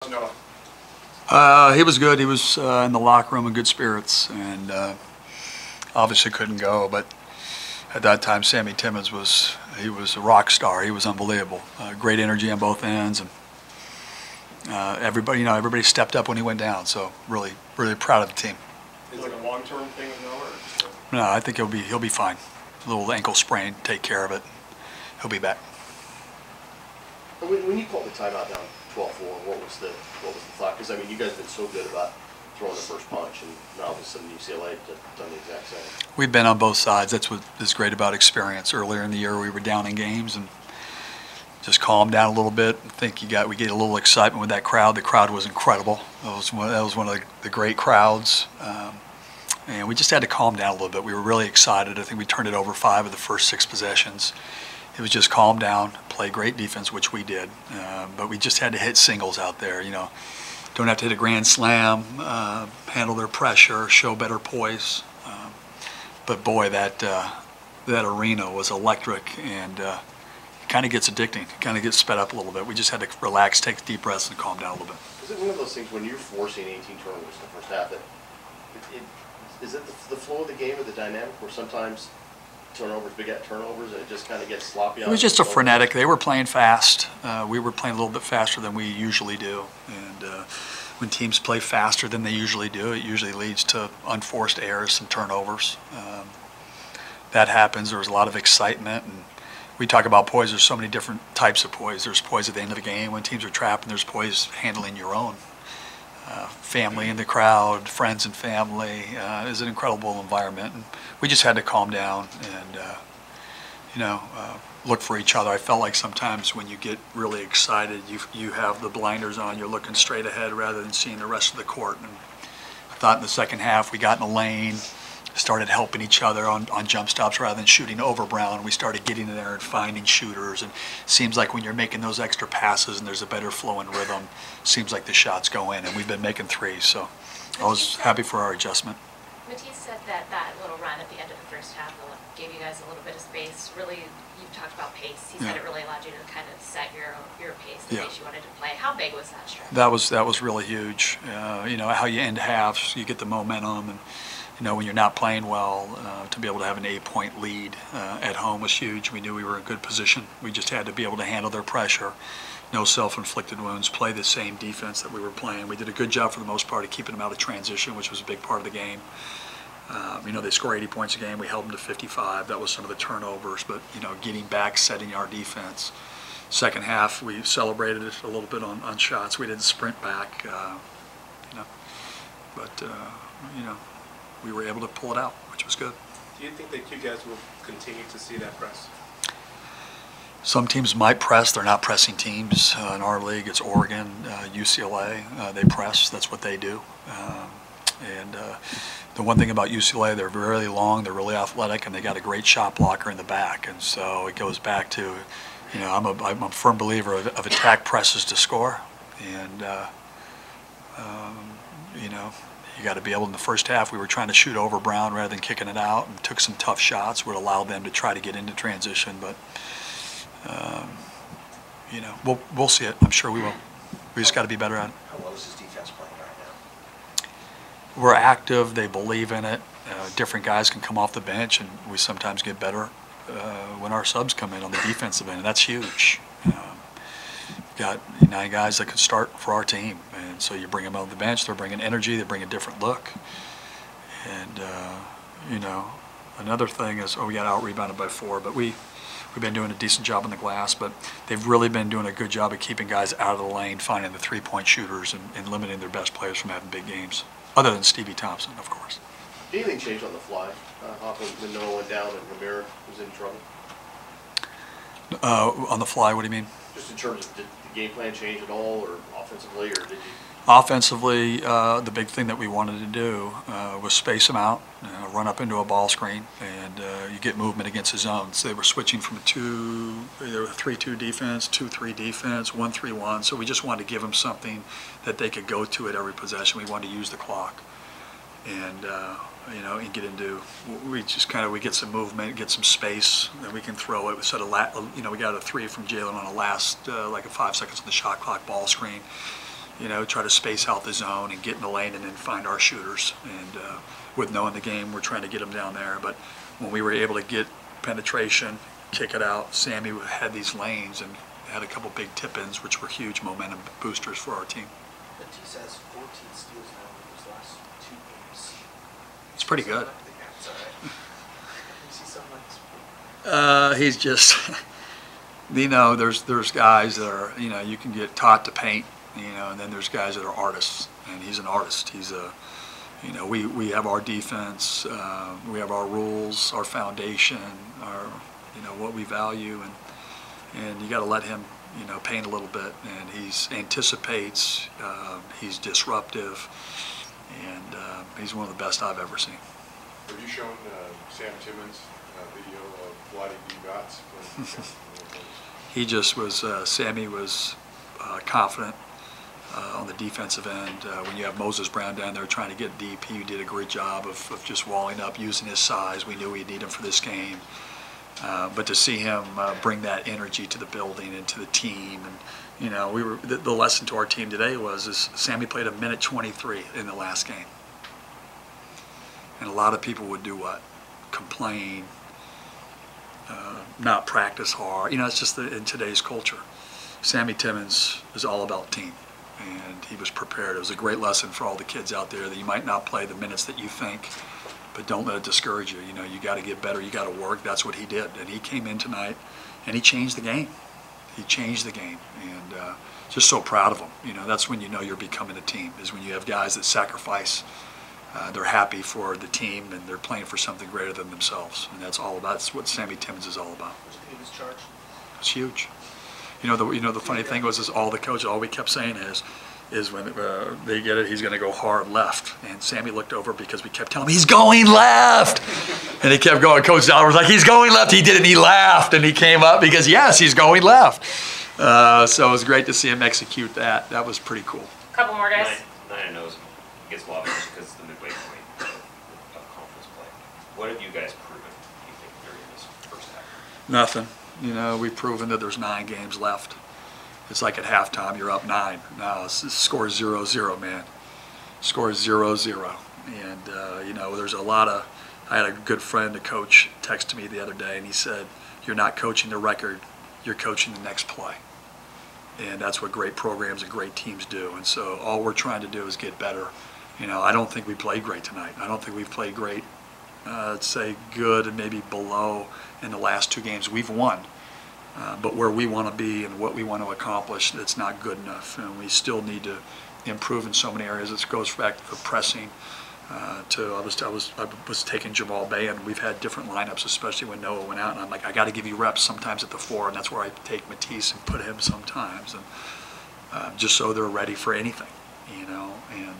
He was good. He was in the locker room in good spirits, and obviously couldn't go. But at that time, Sammy Timmons was a rock star. He was unbelievable. Great energy on both ends, and everybody stepped up when he went down. So really proud of the team. Is it like a long-term thing with Noah? No, I think he'll be fine. A little ankle sprain, take care of it. He'll be back. When you called the timeout down 12-4, what was the thought? Because I mean, you guys have been so good about throwing the first punch, and now all of a sudden UCLA have done the exact same. We've been on both sides. That's what is great about experience. Earlier in the year, we were down in games and just calmed down a little bit. I think we get a little excitement with that crowd. The crowd was incredible. That was one of the great crowds. And we just had to calm down a little bit. We were really excited. I think we turned it over 5 of the first 6 possessions. It was just calm down, play great defense, which we did. But we just had to hit singles out there. Don't have to hit a grand slam, handle their pressure, show better poise. But boy, that arena was electric, and it kind of gets addicting. It kind of gets sped up a little bit. We just had to relax, take deep breaths, and calm down a little bit. Is it one of those things when you're forcing 18 turnovers in the first half that is it the flow of the game or the dynamic where sometimes turnovers beget turnovers and it just kind of gets sloppy? It was just a frenetic. They were playing fast. We were playing a little bit faster than we usually do. And when teams play faster than they usually do, it usually leads to unforced errors and turnovers. That happens. There was a lot of excitement. And we talk about poise. There's so many different types of poise. There's poise at the end of the game when teams are trapped, and there's poise handling your own. Family in the crowd, friends and family. Is an incredible environment. And we just had to calm down and look for each other. I felt like sometimes when you get really excited, you have the blinders on. You're looking straight ahead rather than seeing the rest of the court. And I thought in the second half we got in the lane, started helping each other on jump stops rather than shooting over Brown. We started getting in there and finding shooters, and it seems like when you're making those extra passes and there's a better flow and rhythm, seems like the shots go in, and we've been making threes, so I was happy for our adjustment. Matisse said that little run at the end of the first half gave you guys a little bit of space. Really, you talked about pace. He said it really allowed you to kind of set your pace, the pace you wanted to play. How big was that stretch? That was really huge. How you end halves, you get the momentum, and when you're not playing well, to be able to have an 8-point lead at home was huge. We knew we were in good position. We just had to be able to handle their pressure. No self-inflicted wounds, play the same defense that we were playing. We did a good job for the most part of keeping them out of transition, which was a big part of the game. They score 80 points a game. We held them to 55. That was some of the turnovers, but getting back, setting our defense. Second half, we celebrated it a little bit on shots. We didn't sprint back, but we were able to pull it out, which was good. Do you think that you guys will continue to see that press? Some teams might press. They're not pressing teams. In our league, it's Oregon, UCLA. They press. That's what they do. The one thing about UCLA, they're really long, they're really athletic, and they got a great shot blocker in the back. And so it goes back to, I'm a firm believer of attack presses to score. And, you got to be able, in the first half, we were trying to shoot over Brown rather than kicking it out, and took some tough shots, would allow them to try to get into transition. But, we'll see it. I'm sure we will. We just got to be better at it. How well is his defense playing right now? We're active. They believe in it. Different guys can come off the bench, and we sometimes get better when our subs come in on the defensive end. And that's huge. We've got 9 guys that can start for our team, and so you bring them on the bench. They're bringing energy. They bring a different look. And another thing is, we got out rebounded by 4, but we've been doing a decent job on the glass, but they've really been doing a good job of keeping guys out of the lane, finding the 3-point shooters, and limiting their best players from having big games, other than Stevie Thompson, of course. Did anything change on the fly? Hopkins, when Noah went down and Ramiro was in trouble? On the fly, what do you mean? Just in terms of, did the game plan change at all, or offensively, or did you? Offensively, the big thing that we wanted to do was space them out, run up into a ball screen, and you get movement against the zones. They were switching from either a 3-2 defense, 2-3 defense, 1-3-1. So we just wanted to give them something that they could go to at every possession. We wanted to use the clock, and and get into. We get some movement, get some space, and we can throw it. We got a 3 from Jalen on a last like a 5 seconds on the shot clock ball screen. try to space out the zone and get in the lane and then find our shooters. And with knowing the game, we're trying to get them down there. But when we were able to get penetration, kick it out, Sammy had these lanes and had a couple big tip-ins, which were huge momentum boosters for our team. Matisse has 14 steals now in his last 2 games. It's pretty good. It's all right. You see something like this? He's just, there's guys that are, you can get taught to paint, and then there's guys that are artists, and he's an artist. He's a, we have our defense, we have our rules, our foundation, our, what we value, and you got to let him, paint a little bit, and he anticipates, he's disruptive, and he's one of the best I've ever seen. Have you shown Sam Timmons video of Vlade Divac? He just was, Sammy was confident on the defensive end. When you have Moses Brown down there trying to get deep, he did a great job of just walling up, using his size. We knew we'd need him for this game. But to see him bring that energy to the building and to the team, and we were the lesson to our team today is Sammy played a minute 23 in the last game, and a lot of people would do what? Complain, not practice hard. It's just in today's culture. Sammy Timmons is all about team, and he was prepared. It was a great lesson for all the kids out there that you might not play the minutes that you think, but don't let it discourage you. You got to get better. You got to work. That's what he did, and he came in tonight, and he changed the game. He changed the game, and just so proud of him. That's when you're becoming a team. Is when you have guys that sacrifice. They're happy for the team, and they're playing for something greater than themselves, and that's what Sammy Timmons is all about. What do you think of his charge? It's huge. The funny thing was all the coaches, all we kept saying is when they get it, he's going to go hard left. And Sammy looked over because we kept telling him, he's going left. And he kept going. Coach Dollar was like, he's going left. He did it, and he laughed, and he came up because, yes, he's going left. So it was great to see him execute that. That was pretty cool. Couple more guys. Nine knows gets a lot of attention because it's the midway point of conference play. What have you guys proven, you think, during this first half? Nothing. We've proven that there's 9 games left. It's like at halftime, you're up 9. Now it's score 0-0, man. Score 0-0. And, there's a lot of, I had a good friend, a coach, text me the other day, and he said, you're not coaching the record, you're coaching the next play. And that's what great programs and great teams do. And so all we're trying to do is get better. I don't think we played great tonight. I don't think we've played great. I'd say good and maybe below in the last 2 games. We've won. But where we want to be and what we want to accomplish, it's not good enough. And we still need to improve in so many areas. This goes back to the pressing. I was taking Jamal Bay, and we've had different lineups, especially when Noah went out. And I'm like, I got to give you reps sometimes at the 4, and that's where I take Matisse and put him sometimes, and just so they're ready for anything, And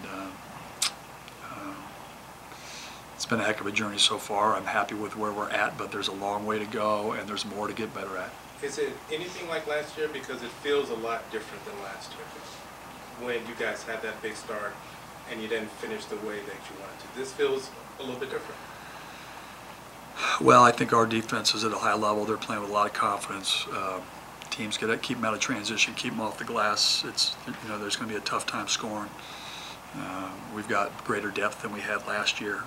it's been a heck of a journey so far. I'm happy with where we're at, but there's a long way to go, and there's more to get better at. Is it anything like last year? Because it feels a lot different than last year. When you guys had that big start and you didn't finish the way that you wanted to. This feels a little bit different. Well, I think our defense is at a high level. They're playing with a lot of confidence. Teams keep them out of transition, keep them off the glass. There's going to be a tough time scoring. We've got greater depth than we had last year.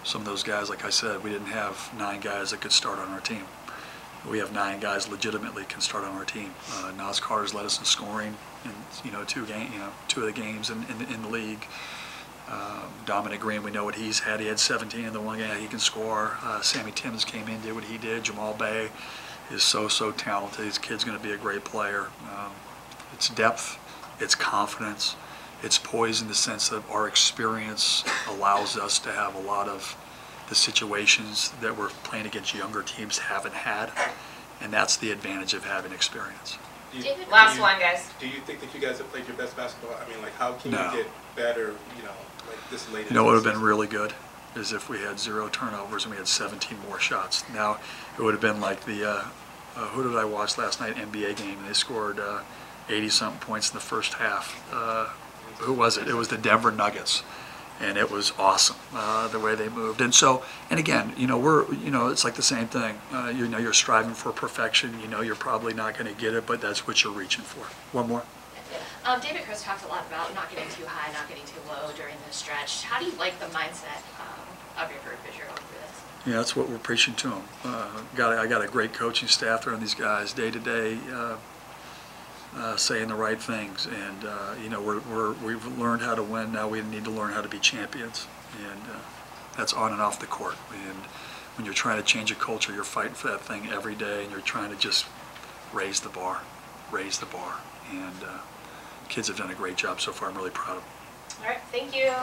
Some of those guys, like I said, we didn't have 9 guys that could start on our team. We have 9 guys legitimately can start on our team. Nas Carter's led us in scoring in 2 of the games in the league. Dominic Green, we know what he's had. He had 17 in the one game. He can score. Sammy Timmons came in, did what he did. Jamal Bay is so talented. This kid's going to be a great player. It's depth, it's confidence, it's poise in the sense that our experience allows us to have a lot of the situations that we're playing against younger teams haven't had, and that's the advantage of having experience. Last one, guys. Do you think that you guys have played your best basketball? I mean, like, how can No. you get better, like this late? What would have been really good is if we had 0 turnovers and we had 17 more shots. Now, it would have been like the, who did I watch last night, NBA game, and they scored 80-something points in the first half. Who was it? It was the Denver Nuggets. And it was awesome, the way they moved. And so, and again, it's like the same thing. You're striving for perfection. You're probably not going to get it, but that's what you're reaching for. One more. David Chris talked a lot about not getting too high, not getting too low during the stretch. How do you like the mindset of your group as you're going through this? Yeah, that's what we're preaching to them. I got a great coaching staff there, and these guys day to day saying the right things. And we've learned how to win. Now we need to learn how to be champions, and that's on and off the court. And when you're trying to change a culture, you're fighting for that thing every day, and you're trying to just raise the bar. And kids have done a great job so far. I'm really proud of them. All right, thank you.